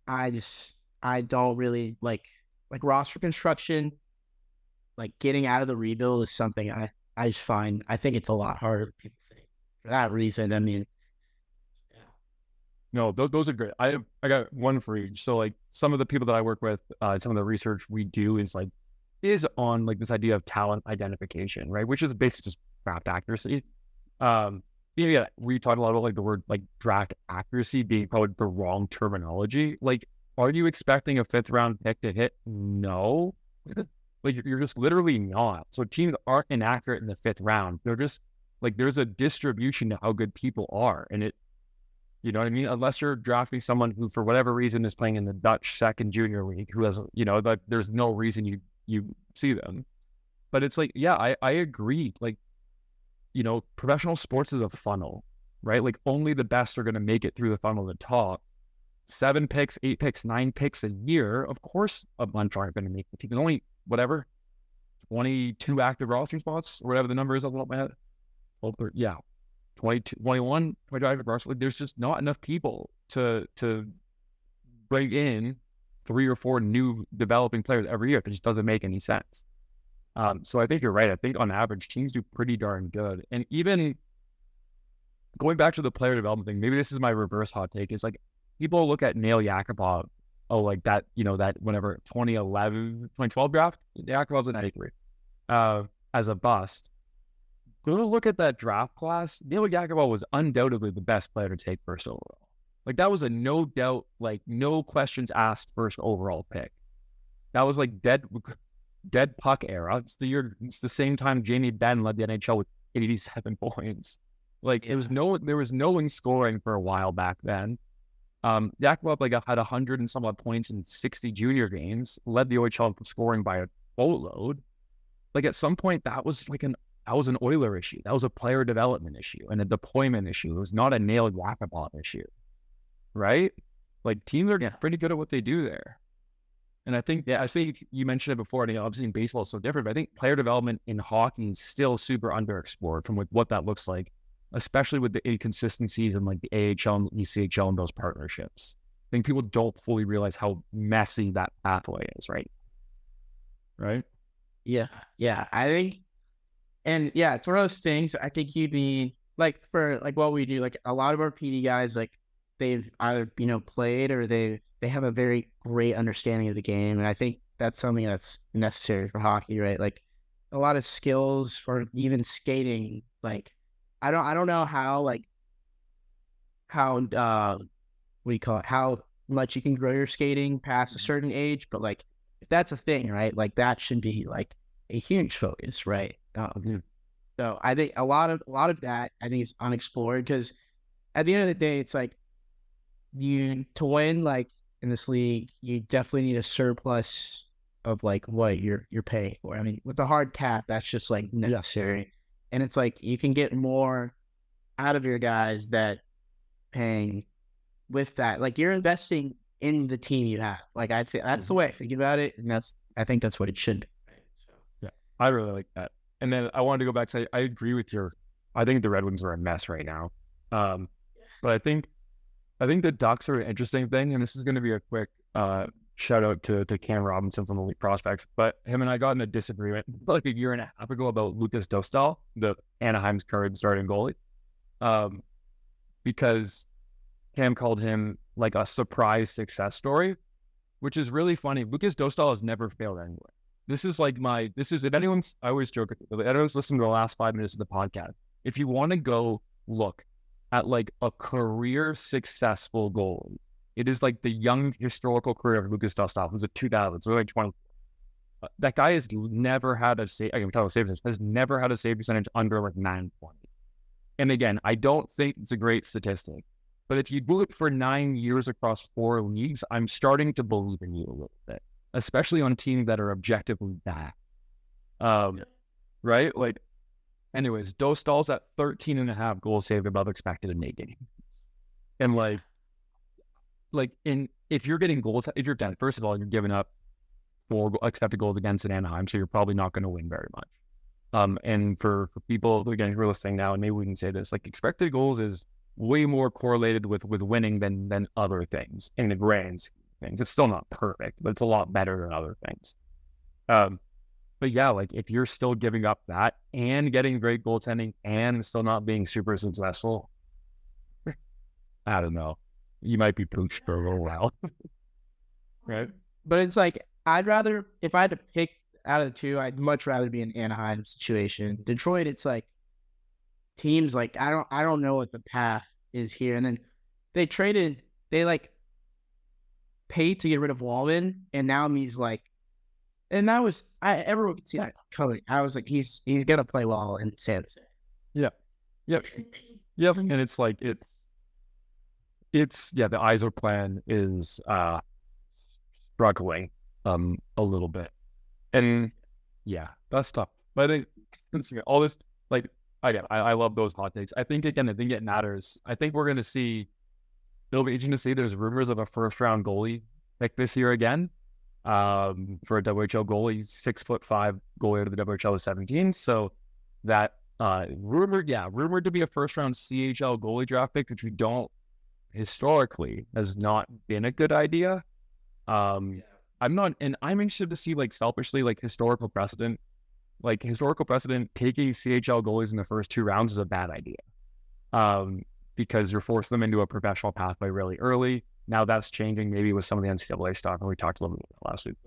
I don't really like roster construction, like getting out of the rebuild is something I just find, I think it's a lot harder than people think. For that reason, I mean, yeah. No, those are great. I got one for each. So like some of the people that I work with, some of the research we do is on like this idea of talent identification, right? Which is basically just draft accuracy. We talked a lot about like the word like draft accuracy being probably the wrong terminology. Like, are you expecting a 5th round pick to hit? No. Like you're just literally not. So teams aren't inaccurate in the 5th round. They're just like, there's a distribution to how good people are. And it, you know what I mean? Unless you're drafting someone who, for whatever reason, is playing in the Dutch second junior league, who has, like there's no reason you see them. But it's like, yeah, I agree. Like, professional sports is a funnel, right? Like only the best are going to make it through the funnel to the top. 7 picks, 8 picks, 9 picks a year. Of course, a bunch aren't going to make the team. There's only 22 active roster spots or whatever the number is off the top of my head. 22 active roster. There's just not enough people to bring in 3 or 4 new developing players every year. It just doesn't make any sense. So I think you're right. I think on average, teams do pretty darn good. And even going back to the player development thing, maybe this is my reverse hot take, is like, people look at Nail Yakupov, like that, that whenever 2012 draft, Yakupov's a 93, as a bust. Go look at that draft class. Nail Yakupov was undoubtedly the best player to take first overall. Like, that was a no doubt, like, no questions asked first overall pick. That was like dead puck era. It's the same time Jamie Benn led the NHL with 87 points. Like, there was no one scoring for a while back then. Yakupov had 100 and some odd points in 60 junior games, led the OHL in scoring by a boatload. Like, at some point, that was an Oiler issue. That was a player development issue and a deployment issue. It was not a Nail Yakupov issue, right? Like, teams are pretty good at what they do there. And I think you mentioned it before, and obviously in baseball it's so different, but I think player development in hockey is still super underexplored from what that looks like, especially with the inconsistencies in like the AHL and the ECHL and those partnerships. I think people don't fully realize how messy that pathway is, right? Right? Yeah. I think, and yeah, it's one of those things. I think you'd be like, for like what we do, like a lot of our PD guys, like they've either played or they have a very great understanding of the game, and I think that's something that's necessary for hockey, right? Like a lot of skills or even skating. Like I don't know how what do you call it? How much you can grow your skating past a certain age, but like if that's a thing, right? Like that should be like a huge focus, right? So I think a lot of that I think is unexplored, because at the end of the day, it's like to win like in this league, you definitely need a surplus of like what you're paying for. I mean, with the hard cap, that's just like necessary, and it's like you can get more out of your guys that paying with that. Like you're investing in the team you have. Like I think that's the way I think about it, and I think that's what it should be. Right? So. Yeah, I really like that. And then I wanted to go back to say I agree with I think the Red Wings are a mess right now, but I think the Ducks are an interesting thing, and this is going to be a quick shout out to Cam Robinson from Elite Prospects. But him and I got in a disagreement like a year and a half ago about Lucas Dostal, the Anaheim's current starting goalie, because Cam called him like a surprise success story, which is really funny. Lucas Dostal has never failed anywhere. If anyone's, I always joke, if anyone's listening to the last 5 minutes of the podcast, if you want to go look at like a career successful goalie, it is like the young historical career of Lucas Dostal, who's a 2000, so like 20. That guy has never had a save. I can tell save percentage, has never had a save percentage under like 920. And again, I don't think it's a great statistic, but if you do it for 9 years across 4 leagues, I'm starting to believe in you a little bit, especially on teams that are objectively bad. Right? Like, anyways, Dostal's at 13.5 goals saved above expected in 8 games. And if you're getting goals, if you're 10, first of all, you're giving up 4 expected goals against in Anaheim, so you're probably not going to win very much. And for people, again, who are listening now, and maybe we can say this, like expected goals is way more correlated with winning than other things in the grand scheme of things. It's still not perfect, but it's a lot better than other things. But yeah, like if you're still giving up that and getting great goaltending and still not being super successful, I don't know. You might be pooched for a little while. Right? But it's like, if I had to pick out of the two, I'd much rather be in Anaheim situation. Detroit, it's like teams like, I don't know what the path is here. And then they like paid to get rid of Wallman, and now he's like, and that was, everyone could see that coming. I was like, he's gonna play well in San Jose. Yeah. Yep. Yep. And it's like the ISO plan is struggling a little bit. And yeah, that's tough. But I think all this, like, again, I love those hot takes. I think it matters. I think we're gonna see, it'll be interesting to see, there's rumors of a first round goalie pick this year again. For a WHL goalie, 6'5" goalie out of the WHL is 17. So that rumored to be a first round CHL goalie draft pick, which we don't historically has not been a good idea. I'm interested to see, like, selfishly, like historical precedent taking CHL goalies in the first 2 rounds is a bad idea. Because you're forcing them into a professional pathway really early. Now that's changing maybe with some of the NCAA stuff, and we talked a little bit about last week.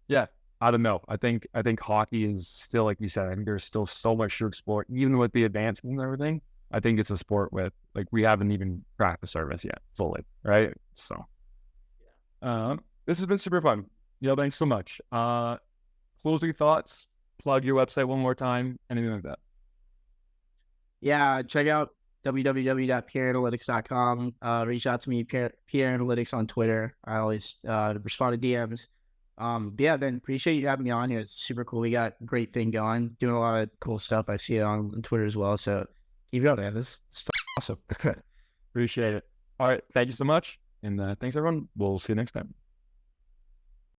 Yeah, I don't know. I think hockey is still, like you said, I think there's still so much to explore, even with the advancement and everything. I think it's a sport with, like, we haven't even cracked the surface yet fully, right? So, this has been super fun. Thanks so much. Closing thoughts, plug your website one more time, anything like that. Yeah, check out www.pierreanalytics.com. Reach out to me, Pierre Analytics on Twitter. I always respond to DMs. Yeah, Ben, appreciate you having me on here. It's super cool. We got a great thing going, doing a lot of cool stuff. I see it on Twitter as well. So keep it up, man. This is awesome. Appreciate it. All right. Thank you so much. And thanks, everyone. We'll see you next time.